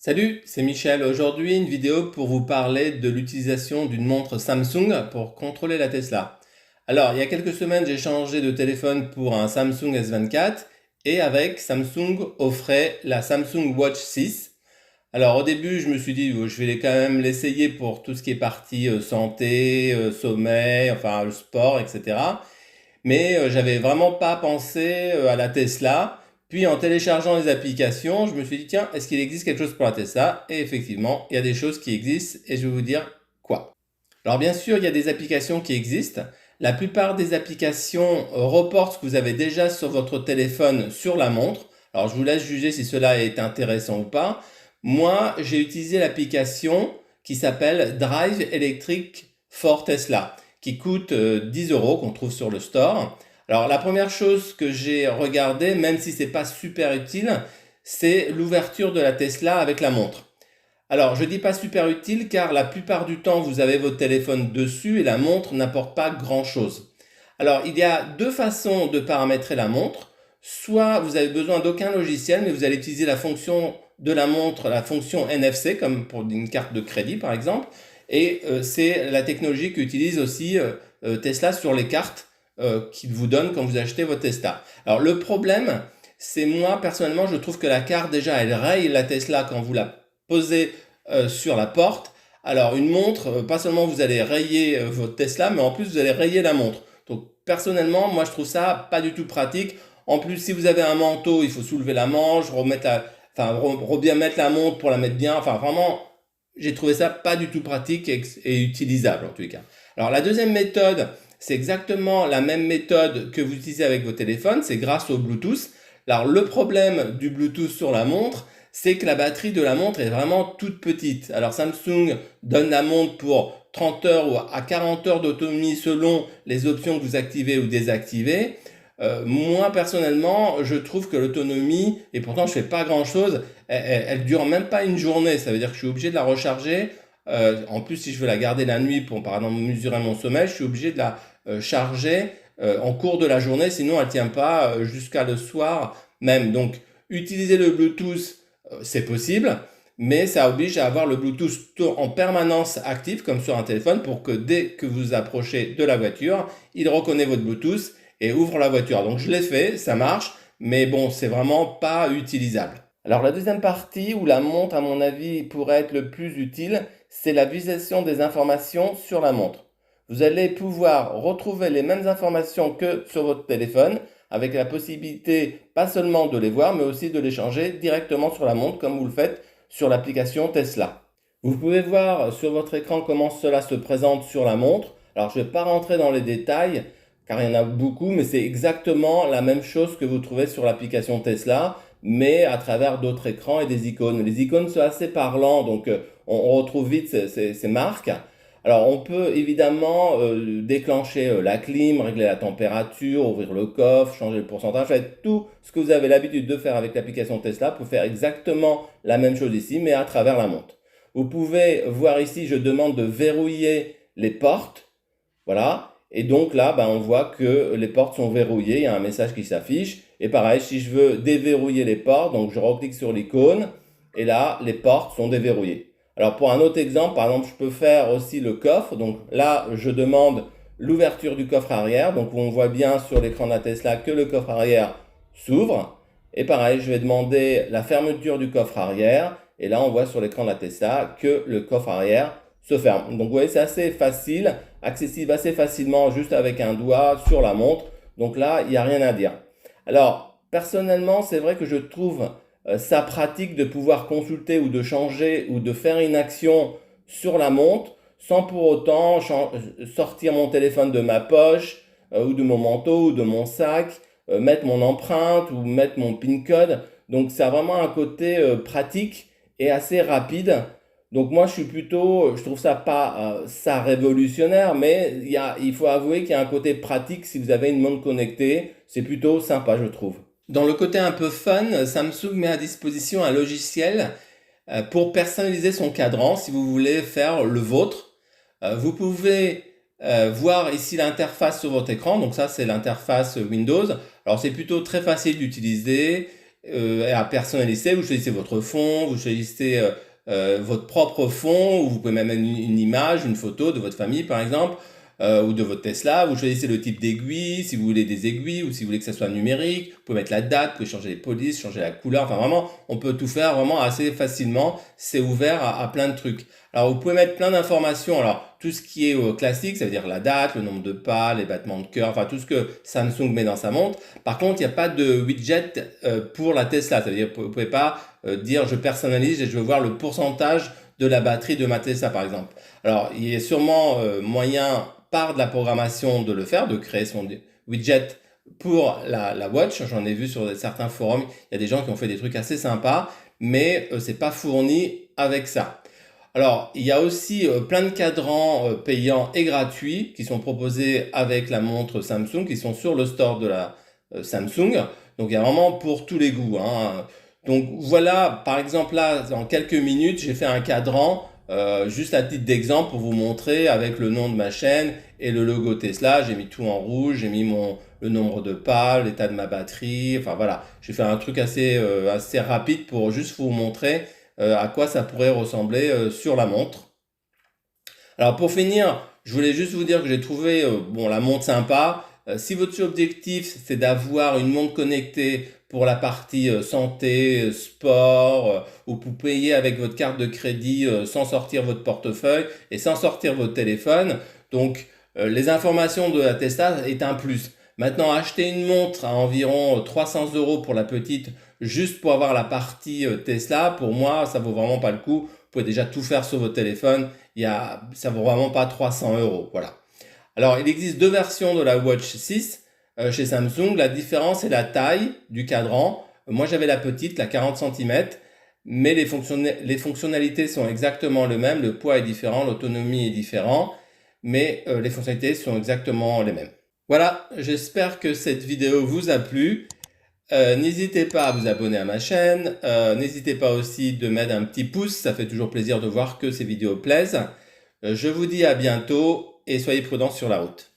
Salut, c'est Michel. Aujourd'hui, une vidéo pour vous parler de l'utilisation d'une montre Samsung pour contrôler la Tesla. Alors, il y a quelques semaines, j'ai changé de téléphone pour un Samsung S24 et avec Samsung offrait la Samsung Watch 6. Alors, au début, je me suis dit, je vais quand même l'essayer pour tout ce qui est partie santé, sommeil, enfin le sport, etc. Mais j'avais vraiment pas pensé à la Tesla. Puis en téléchargeant les applications, je me suis dit, tiens, est-ce qu'il existe quelque chose pour la Tesla? Et effectivement, il y a des choses qui existent et je vais vous dire quoi. Alors bien sûr, il y a des applications qui existent. La plupart des applications reportent ce que vous avez déjà sur votre téléphone sur la montre. Alors je vous laisse juger si cela est intéressant ou pas. Moi, j'ai utilisé l'application qui s'appelle Drive Electric for Tesla, qui coûte 10 euros, qu'on trouve sur le store. Alors la première chose que j'ai regardé, même si c'est pas super utile, c'est l'ouverture de la Tesla avec la montre. Alors je dis pas super utile car la plupart du temps vous avez votre téléphone dessus et la montre n'apporte pas grand chose. Alors il y a deux façons de paramétrer la montre. Soit vous avez besoin d'aucun logiciel mais vous allez utiliser la fonction de la montre, la fonction NFC comme pour une carte de crédit par exemple. Et c'est la technologie qu'utilise aussi Tesla sur les cartes qu'il vous donne quand vous achetez votre Tesla. Alors le problème, c'est moi personnellement, je trouve que la carte déjà, elle raye la Tesla quand vous la posez sur la porte. Alors une montre, pas seulement vous allez rayer votre Tesla, mais en plus vous allez rayer la montre. Donc personnellement, moi je trouve ça pas du tout pratique. En plus, si vous avez un manteau, il faut soulever la manche, bien mettre la montre pour la mettre bien. Enfin vraiment, j'ai trouvé ça pas du tout pratique et utilisable en tous les cas. Alors la deuxième méthode, c'est exactement la même méthode que vous utilisez avec vos téléphones, c'est grâce au Bluetooth. Alors le problème du Bluetooth sur la montre, c'est que la batterie de la montre est vraiment toute petite. Alors Samsung donne la montre pour 30 heures ou à 40 heures d'autonomie selon les options que vous activez ou désactivez. Moi personnellement, je trouve que l'autonomie, et pourtant je fais pas grand chose, elle dure même pas une journée. Ça veut dire que je suis obligé de la recharger. En plus, si je veux la garder la nuit pour par exemple mesurer mon sommeil, je suis obligé de la charger en cours de la journée, sinon elle tient pas jusqu'à le soir même. Donc utiliser le Bluetooth, c'est possible, mais ça oblige à avoir le Bluetooth en permanence actif comme sur un téléphone pour que dès que vous approchez de la voiture, il reconnaît votre Bluetooth et ouvre la voiture. Donc je l'ai fait, ça marche, mais bon, c'est vraiment pas utilisable. Alors la deuxième partie où la montre, à mon avis, pourrait être le plus utile, c'est la visualisation des informations sur la montre. Vous allez pouvoir retrouver les mêmes informations que sur votre téléphone avec la possibilité pas seulement de les voir, mais aussi de les changer directement sur la montre comme vous le faites sur l'application Tesla. Vous pouvez voir sur votre écran comment cela se présente sur la montre. Alors je ne vais pas rentrer dans les détails car il y en a beaucoup, mais c'est exactement la même chose que vous trouvez sur l'application Tesla, mais à travers d'autres écrans et des icônes. Les icônes sont assez parlants, donc on retrouve vite ces marques. Alors on peut évidemment déclencher la clim, régler la température, ouvrir le coffre, changer le pourcentage, fait tout ce que vous avez l'habitude de faire avec l'application Tesla pour faire exactement la même chose ici, mais à travers la montre. Vous pouvez voir ici, je demande de verrouiller les portes, voilà. Et donc là, on voit que les portes sont verrouillées, il y a un message qui s'affiche. Et pareil, si je veux déverrouiller les portes, donc je reclique sur l'icône, et là, les portes sont déverrouillées. Alors pour un autre exemple, par exemple, je peux faire aussi le coffre. Donc là, je demande l'ouverture du coffre arrière. Donc on voit bien sur l'écran de la Tesla que le coffre arrière s'ouvre. Et pareil, je vais demander la fermeture du coffre arrière. Et là, on voit sur l'écran de la Tesla que le coffre arrière se ferme. Donc vous voyez, c'est assez facile, accessible assez facilement juste avec un doigt sur la montre. Donc là, il n'y a rien à dire. Alors, personnellement, c'est vrai que je trouve ça pratique de pouvoir consulter ou de changer ou de faire une action sur la montre sans pour autant sortir mon téléphone de ma poche ou de mon manteau ou de mon sac, mettre mon empreinte ou mettre mon PIN code. Donc ça a vraiment un côté pratique et assez rapide. Donc moi je trouve ça pas ça révolutionnaire, mais il faut avouer qu'il y a un côté pratique si vous avez une montre connectée, c'est plutôt sympa je trouve. Dans le côté un peu fun, Samsung met à disposition un logiciel pour personnaliser son cadran si vous voulez faire le vôtre. Vous pouvez voir ici l'interface sur votre écran, donc ça c'est l'interface Windows. Alors c'est plutôt très facile d'utiliser. à personnaliser. Vous choisissez votre fond, vous choisissez votre propre fond, ou vous pouvez même mettre une image, une photo de votre famille par exemple, ou de votre Tesla. Vous choisissez le type d'aiguille, si vous voulez des aiguilles ou si vous voulez que ça soit numérique. Vous pouvez mettre la date, vous pouvez changer les polices, changer la couleur. Enfin vraiment, on peut tout faire vraiment assez facilement. C'est ouvert à plein de trucs. Alors vous pouvez mettre plein d'informations. Alors tout ce qui est classique, ça veut dire la date, le nombre de pas, les battements de cœur, enfin tout ce que Samsung met dans sa montre. Par contre, il n'y a pas de widget pour la Tesla. Ça veut dire que vous ne pouvez pas dire je personnalise et je veux voir le pourcentage de la batterie de ma Tesla par exemple. Alors il y a sûrement moyen par de la programmation de le faire, de créer son widget pour la Watch. J'en ai vu sur certains forums, il y a des gens qui ont fait des trucs assez sympas, mais c'est pas fourni avec ça. Alors, il y a aussi plein de cadrans payants et gratuits qui sont proposés avec la montre Samsung, qui sont sur le store de la Samsung. Donc, il y a vraiment pour tous les goûts, hein. Donc, voilà, par exemple, là, en quelques minutes, j'ai fait un cadran, juste à titre d'exemple pour vous montrer avec le nom de ma chaîne et le logo Tesla. J'ai mis tout en rouge, j'ai mis le nombre de pas, l'état de ma batterie. Enfin, voilà, j'ai fait un truc assez rapide pour juste vous montrer à quoi ça pourrait ressembler sur la montre. Alors pour finir, je voulais juste vous dire que j'ai trouvé la montre sympa. Si votre objectif c'est d'avoir une montre connectée pour la partie santé, sport, ou pour payer avec votre carte de crédit sans sortir votre portefeuille et sans sortir votre téléphone, donc les informations de la Tesla est un plus. Maintenant, acheter une montre à environ 300 € pour la petite, juste pour avoir la partie Tesla, pour moi, ça vaut vraiment pas le coup. Vous pouvez déjà tout faire sur votre téléphone. Ça vaut vraiment pas 300 €. Voilà. Alors, il existe deux versions de la Watch 6 chez Samsung. La différence est la taille du cadran. Moi, j'avais la petite, la 40 cm, mais les fonctionnalités sont exactement les mêmes. Le poids est différent, l'autonomie est différente, mais les fonctionnalités sont exactement les mêmes. Voilà, j'espère que cette vidéo vous a plu. N'hésitez pas à vous abonner à ma chaîne. N'hésitez pas aussi de mettre un petit pouce, ça fait toujours plaisir de voir que ces vidéos plaisent. Je vous dis à bientôt et soyez prudents sur la route.